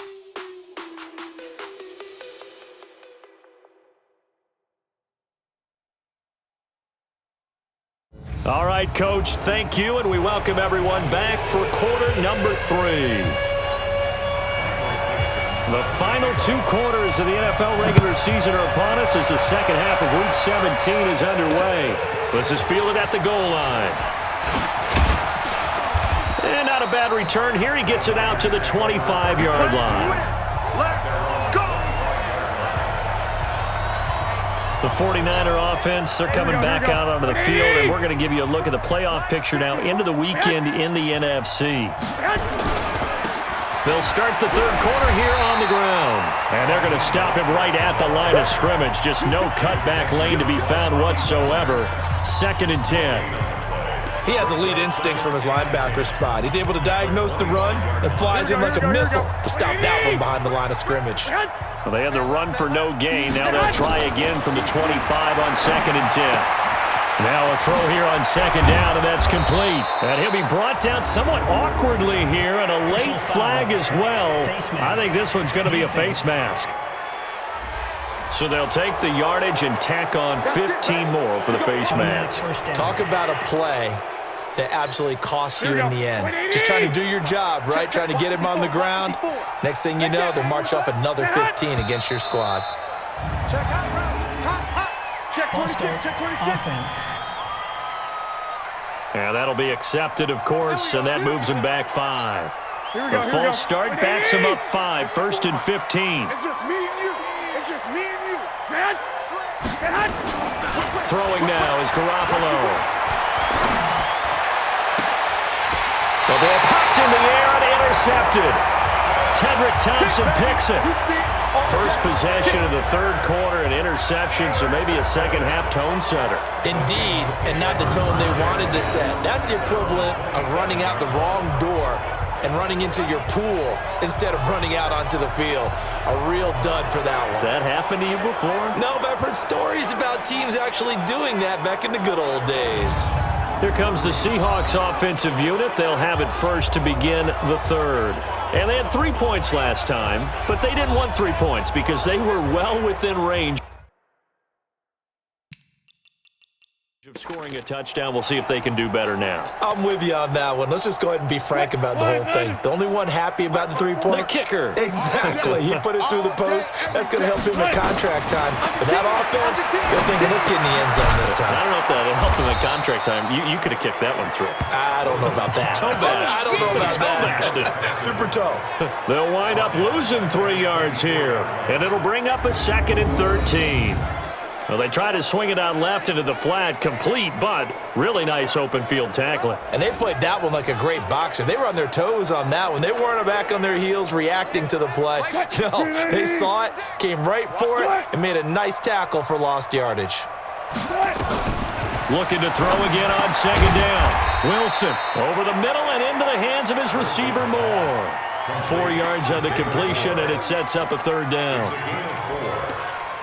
All right, Coach, thank you, and we welcome everyone back for quarter number 3. The final 2 quarters of the NFL regular season are upon us as the second half of Week 17 is underway. This is fielded at the goal line. And not a bad return here. He gets it out to the 25-yard line. The 49er offense, they're coming back out onto the field, and we're going to give you a look at the playoff picture now into the weekend in the NFC. They'll start the third quarter here on the ground, and they're going to stop him right at the line of scrimmage. Just no cutback lane to be found whatsoever. 2nd and 10. He has elite instincts from his linebacker spot. He's able to diagnose the run and flies in like a missile to stop that one behind the line of scrimmage. Well, they had the run for no gain. Now they'll try again from the 25 on 2nd and 10. Now a throw here on 2nd down, and that's complete. And he'll be brought down somewhat awkwardly here, and a late flag as well. I think this one's going to be a face mask. So they'll take the yardage and tack on 15 more for the face mask. Talk about a play that absolutely costs you in the end. Just trying to do your job, right? Trying to get him on the ground. Next thing you know, they'll march off another 15 against your squad. Check Check 26, check 26. Offense. And that'll be accepted, of course, and that moves him back 5. The false start backs him up 5, 1st and 15. It's just me and you. It's just me and you. Throwing now is Garoppolo. The ball popped in the air and intercepted. Tedrick Thompson picks it. First possession of the third quarter, an interception, so maybe a second-half tone setter. Indeed, and not the tone they wanted to set. That's the equivalent of running out the wrong door and running into your pool instead of running out onto the field. A real dud for that one. Has that happened to you before? No, but I've heard stories about teams actually doing that back in the good old days. Here comes the Seahawks offensive unit. They'll have it first to begin the third. And they had 3 points last time, but they didn't want 3 points because they were well within range of scoring a touchdown. We'll see if they can do better now. I'm with you on that one. Let's just go ahead and be frank about the whole thing. The only one happy about the 3-point? The kicker. Exactly. He put it through the post. That's going to help him at contract time. But that offense, they're thinking, let's get in the end zone this time. I don't know if that'll help him at contract time. You could have kicked that one through. I don't know about that. Toe bash. I don't know about that. Super toe. They'll wind up losing 3 yards here, and it'll bring up a 2nd and 13. Well, they try to swing it out left into the flat, complete, but really nice open field tackling. And they played that one like a great boxer. They were on their toes on that one. They weren't back on their heels reacting to the play. No, they saw it, came right for it, and made a nice tackle for lost yardage. Looking to throw again on 2nd down. Wilson over the middle and into the hands of his receiver Moore. 4 yards on the completion, and it sets up a 3rd down.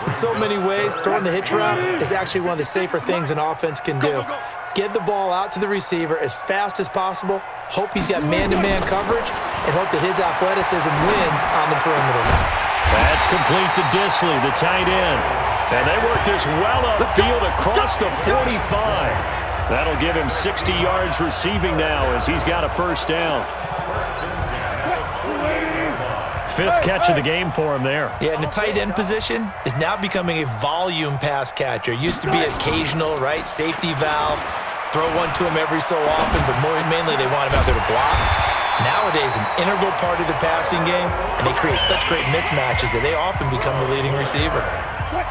In so many ways, throwing the hitch route is actually one of the safer things an offense can do. get the ball out to the receiver as fast as possible, hope he's got man-to-man coverage, and hope that his athleticism wins on the perimeter. That's complete to Disley, the tight end. And they work this well upfield across the 45. That'll give him 60 yards receiving now as he's got a first down. Fifth catch of the game for him there. Yeah, and the tight end position is now becoming a volume pass catcher. Used to be occasional, right? Safety valve, throw one to him every so often, but mainly they want him out there to block. Nowadays, an integral part of the passing game, and they create such great mismatches that they often become the leading receiver.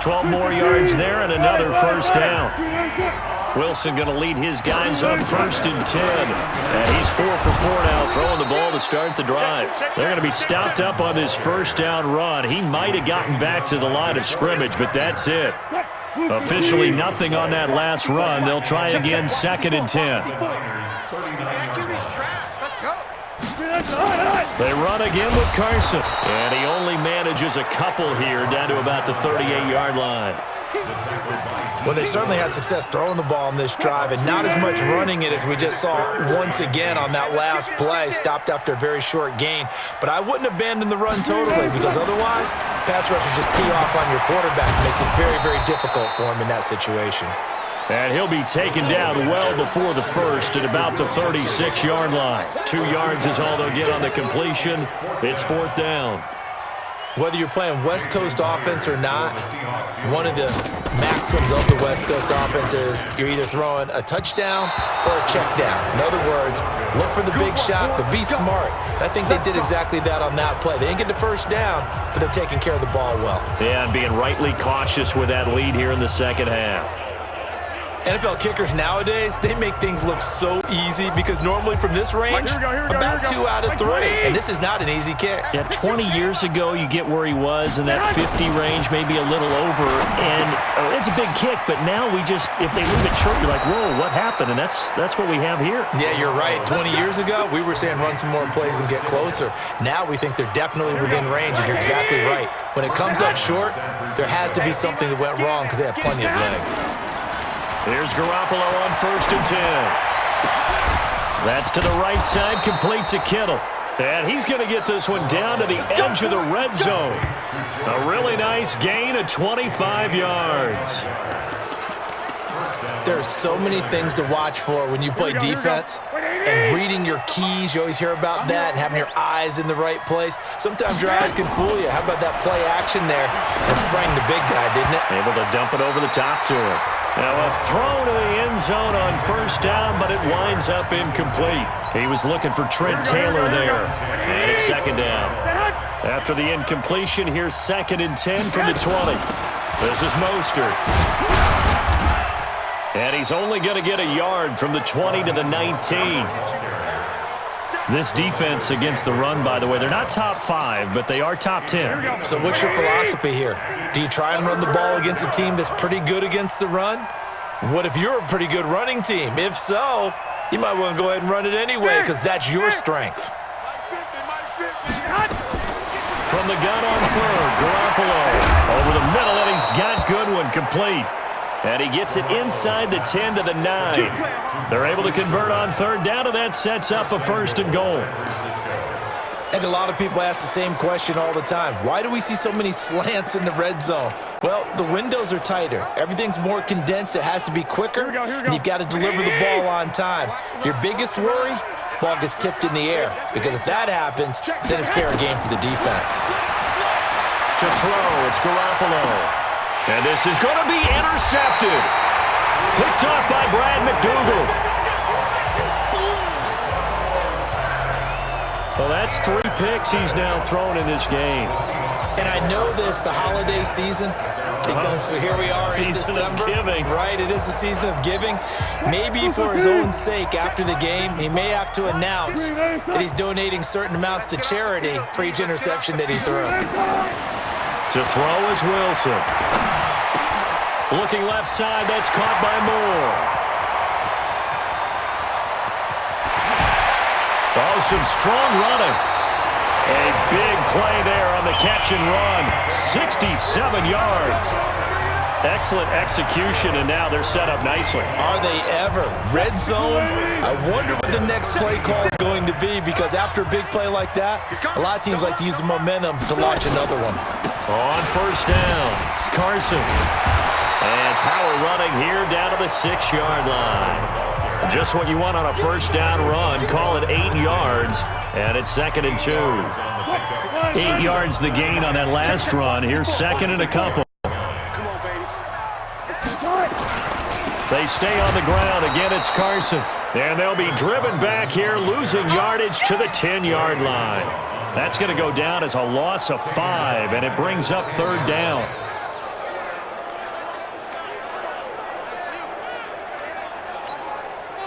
12 more yards there and another first down. Wilson going to lead his guys on 1st and 10. And he's 4 for 4 now, throwing the ball to start the drive. They're going to be stopped up on this first down run. He might have gotten back to the line of scrimmage, but that's it. Officially nothing on that last run. They'll try again 2nd and 10. They run again with Carson. And he only manages a couple here down to about the 38-yard line. Well, they certainly had success throwing the ball on this drive and not as much running it as we just saw once again on that last play, stopped after a very short gain. But I wouldn't abandon the run totally because otherwise, pass rushers just tee off on your quarterback. It makes it very, very difficult for him in that situation. And he'll be taken down well before the first at about the 36-yard line. 2 yards is all they'll get on the completion. It's 4th down. Whether you're playing West Coast offense or not, one of the maxims of the West Coast offense is you're either throwing a touchdown or a check down. In other words, look for the big shot, but be smart. And I think they did exactly that on that play. They didn't get the first down, but they're taking care of the ball well. Yeah, and being rightly cautious with that lead here in the second half. NFL kickers nowadays, they make things look so easy because normally from this range, about 2 out of 3. And this is not an easy kick. Yeah, 20 years ago, you get where he was in that 50 range, maybe a little over. And it's a big kick, but now we just, if they leave it short, you're like, whoa, what happened? And that's what we have here. Yeah, you're right. 20 years ago, we were saying run some more plays and get closer. Now we think they're definitely within range, and you're exactly right. When it comes up short, there has to be something that went wrong because they have plenty of leg. Here's Garoppolo on 1st and 10. That's to the right side, complete to Kittle. And he's going to get this one down to the edge of the red zone. A really nice gain of 25 yards. There are so many things to watch for when you play defense. And reading your keys, you always hear about that, and having your eyes in the right place. Sometimes your eyes can fool you. How about that play action there? That sprang the big guy, didn't it? Able to dump it over the top to him. Now a throw to the end zone on 1st down, but it winds up incomplete. He was looking for Trent Taylor there. And it's 2nd down. After the incompletion, here's 2nd and 10 from the 20. This is Mostert. And he's only going to get a yard from the 20 to the 19. This defense against the run, by the way, they're not top 5, but they are top 10. So what's your philosophy here? Do you try and run the ball against a team that's pretty good against the run? What if you're a pretty good running team? If so, you might want to go ahead and run it anyway because that's your strength. From the gun on 3rd, Garoppolo over the middle, and he's got Goodwin complete. And he gets it inside the 10 to the 9. They're able to convert on 3rd down, and that sets up a 1st and goal. And a lot of people ask the same question all the time. Why do we see so many slants in the red zone? Well, the windows are tighter. Everything's more condensed. It has to be quicker, and you've got to deliver the ball on time. Your biggest worry? Ball gets tipped in the air, because if that happens, then it's fair game for the defense. To throw, it's Garoppolo. And this is going to be intercepted. Picked off by Brad McDougal. Well, that's 3 picks he's now thrown in this game. And I know this, the holiday season, because here we are in December. Right, it is the season of giving. Maybe for his own sake, after the game, he may have to announce that he's donating certain amounts to charity for each interception that he threw. To throw is Wilson. Looking left side, that's caught by Moore. Oh, some strong running. A big play there on the catch and run. 67 yards. Excellent execution, and now they're set up nicely. Are they ever? Red zone? I wonder what the next play call is going to be, because after a big play like that, a lot of teams like to use the momentum to launch another one. On first down, Carson. And power running here down to the 6-yard line. Just what you want on a first down run. Call it 8 yards, and it's 2nd and 2. 8 yards the gain on that last run. Here's 2nd and a couple. They stay on the ground. Again, it's Carson. And they'll be driven back here, losing yardage to the 10-yard line. That's going to go down as a loss of 5, and it brings up 3rd down.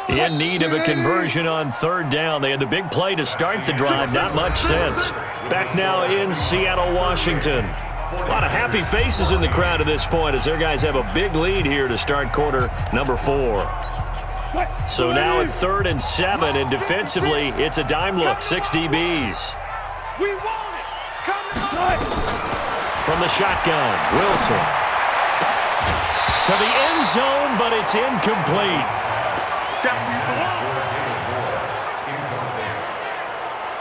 In need of a conversion on 3rd down. They had the big play to start the drive. Not much sense. Back now in Seattle, Washington. A lot of happy faces in the crowd at this point as their guys have a big lead here to start quarter number 4. So now at 3rd and 7, and defensively, it's a dime look. 6 DBs. From the shotgun, Wilson. To the end zone, but it's incomplete.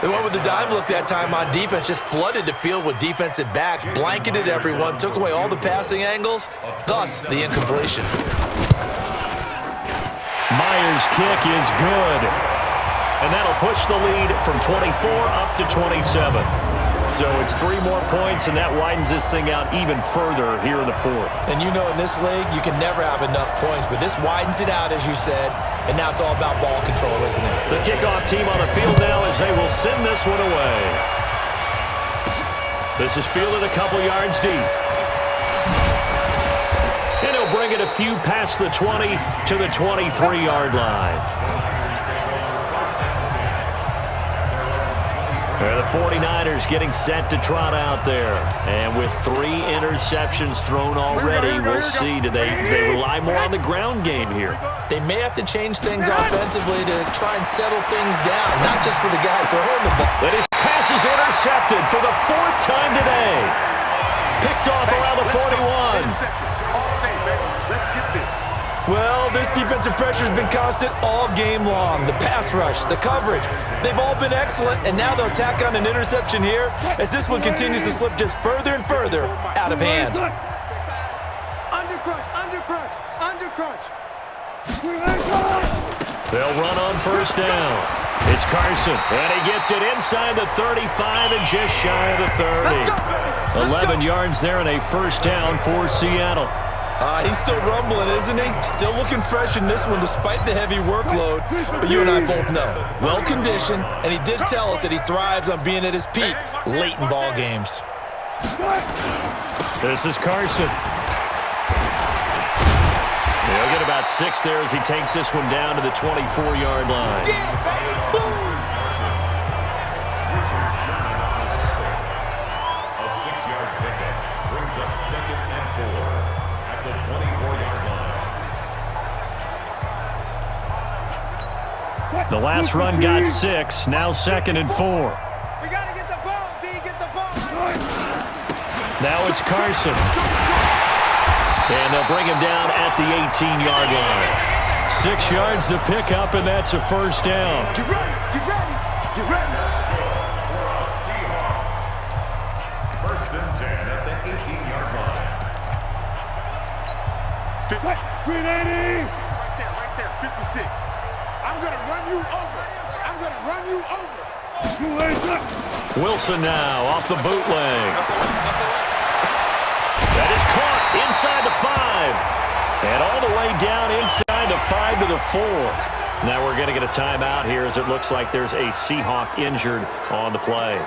They went with the dime look that time on defense, just flooded the field with defensive backs, blanketed everyone, took away all the passing angles, thus the incompletion. Myers' kick is good, and that'll push the lead from 24 up to 27. So it's 3 more points, and that widens this thing out even further here in the 4th. And you know in this league, you can never have enough points, but this widens it out, as you said, and now it's all about ball control, isn't it? The kickoff team on the field now as they will send this one away. This is fielded a couple yards deep. And he'll bring it a few past the 20 to the 23-yard line. The 49ers getting set to trot out there. And with 3 interceptions thrown already, we'll see. Do they rely more on the ground game here? They may have to change things offensively to try and settle things down, not just for the guy throwing the ball. But his pass is intercepted for the 4th time today. Picked off around the 41. Let's get this. Well, this defensive pressure has been constant all game long. The pass rush, the coverage, they've all been excellent, and now they'll tack on an interception here as this one continues to slip just further and further out of hand. Undercrunch. They'll run on first down. It's Carson, and he gets it inside the 35 and just shy of the 30. 11 yards there and a first down for Seattle. He's still rumbling, isn't he? Still looking fresh in this one despite the heavy workload. But you and I both know, well-conditioned, and he did tell us that he thrives on being at his peak late in ball games. This is Carson. He'll get about 6 there as he takes this one down to the 24-yard line. A 6-yard pickup brings up 2nd and 4. The 24-yard line. The last run got 6, now 2nd and 4. We got to get the ball, D, get the ball. Now it's Carson. And they'll bring him down at the 18-yard line. 6 yards the pickup, and that's a first down. Get ready. Seahawks. 1st and 10 at the 18-yard line. 380. Right there, 56. I'm going to run you over. Wilson now off the bootleg. That is caught inside the 5. And all the way down inside the 5 to the 4. Now we're going to get a timeout here as it looks like there's a Seahawk injured on the play.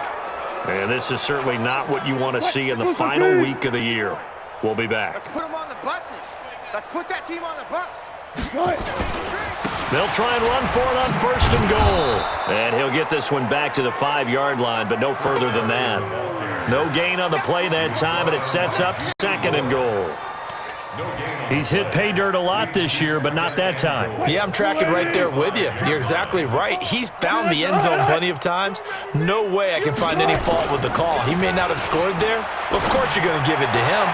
And this is certainly not what you want to see in the final week of the year. We'll be back. Let's put them on the buses. Let's put that team on the bus. They'll try and run for it on 1st and goal. And he'll get this one back to the 5-yard line, but no further than that. No gain on the play that time, and it sets up 2nd and goal. He's hit pay dirt a lot this year, but not that time. Yeah, I'm tracking right there with you. You're exactly right. He's found the end zone plenty of times. No way I can find any fault with the call. He may not have scored there, but of course you're going to give it to him.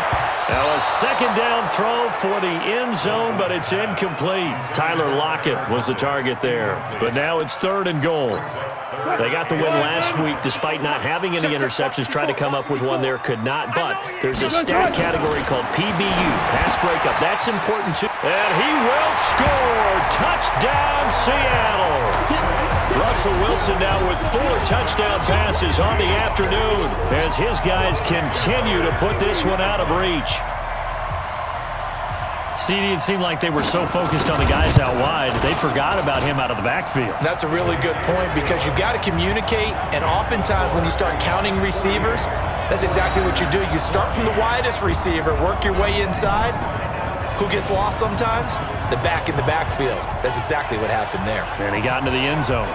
Now a second down throw for the end zone, but it's incomplete. Tyler Lockett was the target there, but now it's 3rd and goal. They got the win last week despite not having any interceptions. Tried to come up with one there, could not. But there's a stat category called PBU, pass breakup. That's important too. And he will score. Touchdown, Seattle. Russell Wilson now with 4 touchdown passes on the afternoon as his guys continue to put this one out of reach. CD, it seemed like they were so focused on the guys out wide, they forgot about him out of the backfield. That's a really good point because you've got to communicate, and oftentimes when you start counting receivers, that's exactly what you do. You start from the widest receiver, work your way inside. Who gets lost sometimes? The back in the backfield. That's exactly what happened there. And he got into the end zone.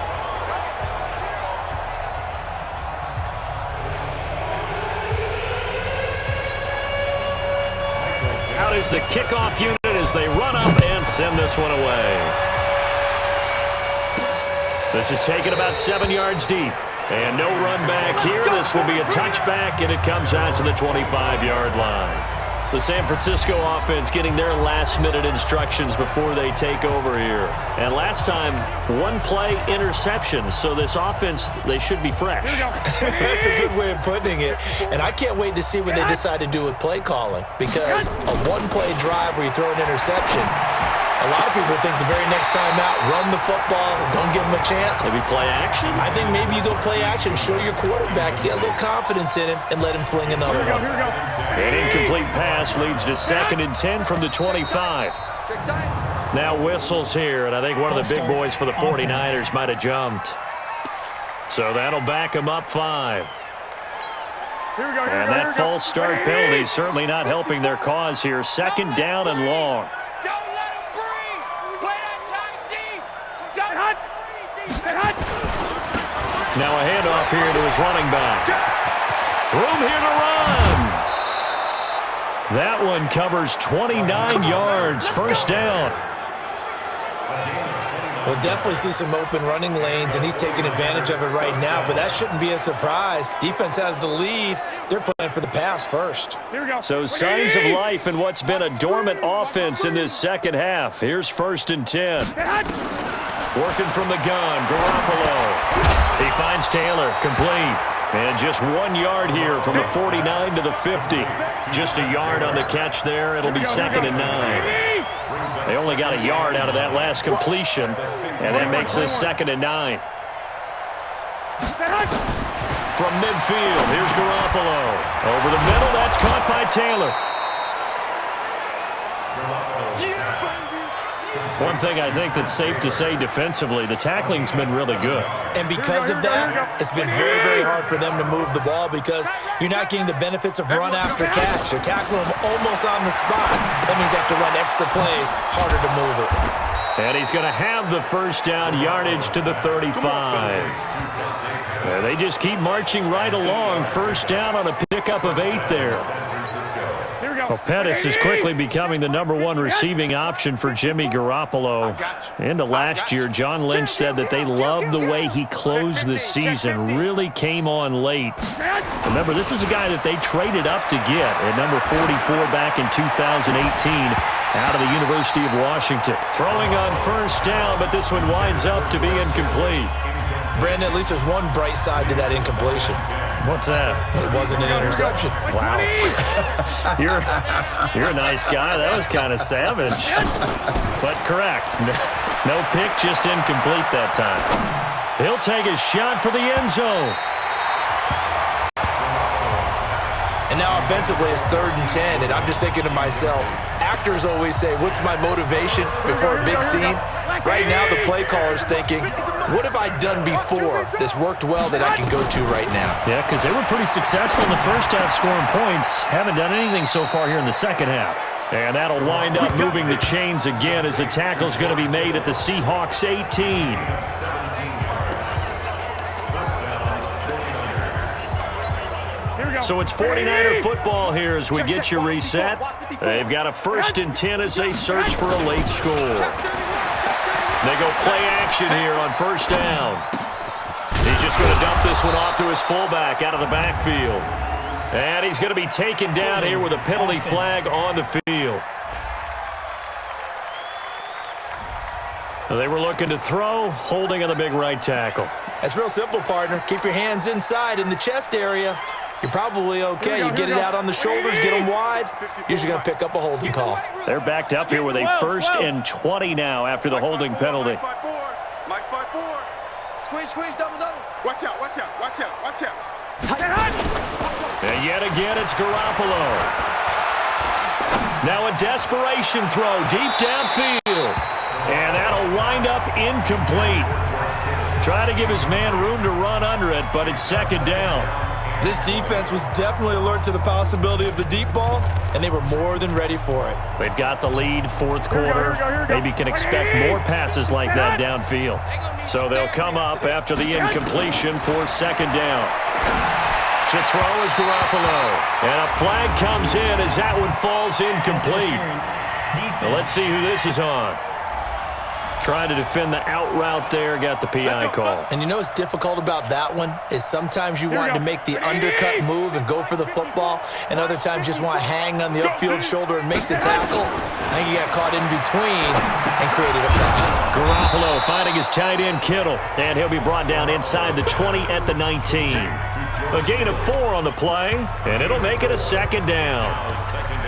Out is the kickoff unit as they run up and send this one away. This is taken about 7 yards deep. And no run back here. This will be a touchback, and it comes out to the 25-yard line. The San Francisco offense getting their last-minute instructions before they take over here. And last time, 1-play interception. So this offense, they should be fresh. That's a good way of putting it. And I can't wait to see what they decide to do with play calling. Because a 1-play drive where you throw an interception, a lot of people think the very next time out, run the football, don't give them a chance. Maybe play action? I think maybe you go play action, show your quarterback, get a little confidence in him, and let him fling another one. An incomplete pass leads to 2nd and 10 from the 25. Now whistles here, and I think one of the big boys for the 49ers might have jumped. So that'll back them up 5. And that false start penalty is certainly not helping their cause here. 2nd down and long. Now a handoff here to his running back. Room here to run. That one covers 29 yards. 1st down. We'll definitely see some open running lanes, and he's taking advantage of it right now, but that shouldn't be a surprise. Defense has the lead. They're playing for the pass first. So signs of life in what's been a dormant offense in this second half. Here's 1st and 10. Working from the gun, Garoppolo. He finds Taylor, complete. And just 1 yard here from the 49 to the 50. Just a yard on the catch there. It'll be 2nd and 9. They only got a yard out of that last completion, and that makes this 2nd and 9. From midfield, here's Garoppolo. Over the middle, that's caught by Taylor. One thing I think that's safe to say defensively, the tackling's been really good. And because of that, it's been very, very hard for them to move the ball because you're not getting the benefits of run after catch. They're tackling them almost on the spot. That means they have to run extra plays, harder to move it. And he's going to have the 1st down, yardage to the 35. They just keep marching right along. 1st down on a pickup of 8 there. Well, Pettis is quickly becoming the #1 receiving option for Jimmy Garoppolo. Into last year, John Lynch said that they loved the way he closed the season, really came on late. Remember, this is a guy that they traded up to get at number 44 back in 2018 out of the University of Washington. Throwing on 1st down, but this one winds up to be incomplete. Brandon, at least there's one bright side to that incompletion. What's that? It wasn't an interception. Wow. You're a nice guy. That was kind of savage. But correct. No pick, just incomplete that time. He'll take a shot for the end zone. And now offensively it's 3rd and 10, and I'm just thinking to myself, actors always say, what's my motivation before a big scene? Right now the play caller's thinking, what have I done before that's worked well that I can go to right now? Yeah, because they were pretty successful in the 1st half scoring points. Haven't done anything so far here in the 2nd half. And that'll wind up moving the chains again as the tackle's going to be made at the Seahawks 18. So it's 49er football here as we get you reset. They've got a 1st and 10 as they search for a late score. They go play action here on 1st down. He's just going to dump this one off to his fullback out of the backfield. And he's going to be taken down here with a penalty flag on the field. They were looking to throw, holding on the big right tackle. That's real simple, partner. Keep your hands inside in the chest area. You're probably okay. You get it out on the shoulders, get them wide. Usually going to pick up a holding call. They're backed up here with a 1st and 20 now after the holding penalty. Mike 5-4. Squeeze, double. Watch out. And yet again, it's Garoppolo. Now a desperation throw deep downfield. And that'll wind up incomplete. Try to give his man room to run under it, but it's 2nd down. This defense was definitely alert to the possibility of the deep ball, and they were more than ready for it. They've got the lead, 4th quarter. Maybe can expect more passes like that downfield. So they'll come up after the incompletion for 2nd down. To throw is Garoppolo. And a flag comes in as that one falls incomplete. So let's see who this is on. Trying to defend the out route there, got the PI call. And you know what's difficult about that one is sometimes you want to make the undercut move and go for the football, and other times just want to hang on the upfield shoulder and make the tackle. I think he got caught in between and created a foul. Garoppolo finding his tight end Kittle, and he'll be brought down inside the 20 at the 19. A gain of 4 on the play, and it'll make it a 2nd down.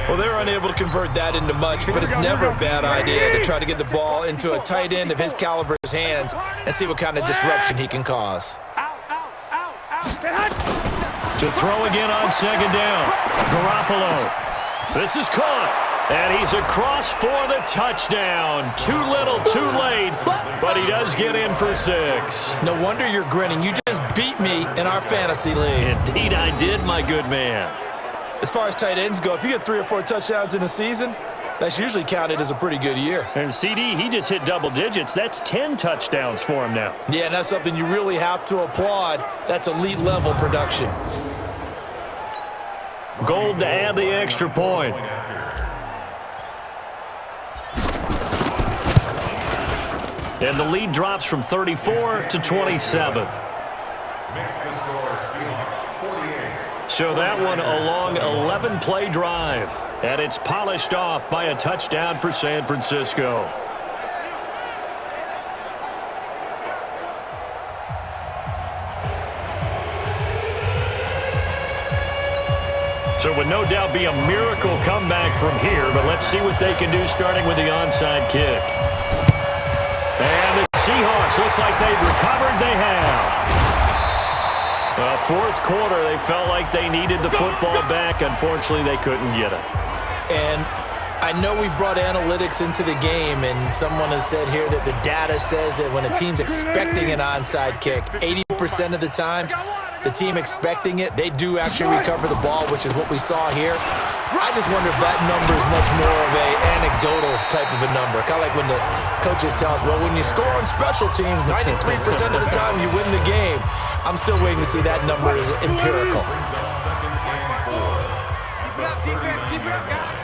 Well, they're unable to convert that into much, but it's never a bad idea to try to get the ball into a tight end of his caliber's hands and see what kind of disruption he can cause. To throw again on 2nd down. Garoppolo. This is caught. And he's across for the touchdown. Too little, too late, but he does get in for 6. No wonder you're grinning. You just beat me in our fantasy league. Indeed I did, my good man. As far as tight ends go, if you get 3 or 4 touchdowns in a season, that's usually counted as a pretty good year. And CD, he just hit double digits. That's 10 touchdowns for him now. Yeah, and that's something you really have to applaud. That's elite level production. Gold to add the extra point. And the lead drops from 34 to 27. Makes the score Seahawks 48. So that one a long 11-play drive. And it's polished off by a touchdown for San Francisco. So it would no doubt be a miracle comeback from here, but let's see what they can do starting with the onside kick. And the Seahawks, looks like they've recovered. They have. 4th quarter, they felt like they needed the football back. Unfortunately, they couldn't get it. And I know we've brought analytics into the game, and someone has said here that the data says that when a team's expecting an onside kick, 80% of the time, the team expecting it, they do actually recover the ball, which is what we saw here. I just wonder if that number is much more of a anecdotal type of a number. Kind of like when the coaches tell us, well, when you score on special teams, 93% of the time you win the game. I'm still waiting to see that number is empirical. Keep it up, defense. Keep it up, guys.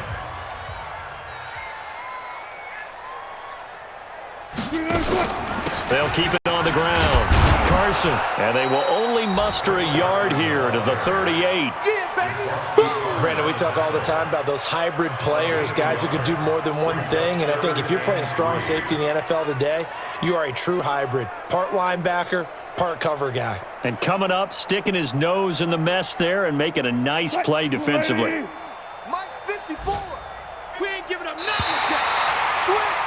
They'll keep it on the ground. Carson, and they will only muster a yard here to the 38. Brandon, we talk all the time about those hybrid players, guys who can do more than one thing, and I think if you're playing strong safety in the NFL today, you are a true hybrid. Part linebacker, part cover guy. And coming up, sticking his nose in the mess there and making a nice play defensively. Mike 54. We ain't giving up nothing. Switch.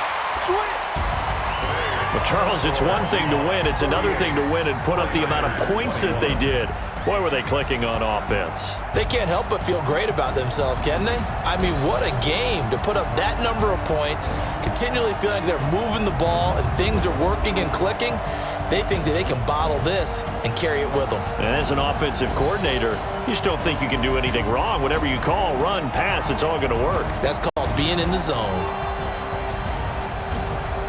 Well, Charles, it's one thing to win. It's another thing to win and put up the amount of points that they did. Boy, were they clicking on offense. They can't help but feel great about themselves, can they? I mean, what a game to put up that number of points, continually feeling like they're moving the ball and things are working and clicking. They think that they can bottle this and carry it with them. And as an offensive coordinator, you just don't think you can do anything wrong. Whatever you call, run, pass, it's all going to work. That's called being in the zone.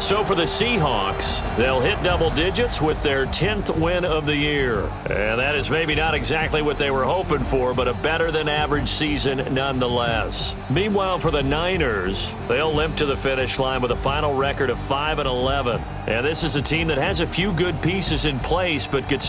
So for the Seahawks, they'll hit double digits with their 10th win of the year. And that is maybe not exactly what they were hoping for, but a better than average season nonetheless. Meanwhile, for the Niners, they'll limp to the finish line with a final record of 5-11. And this is a team that has a few good pieces in place, but gets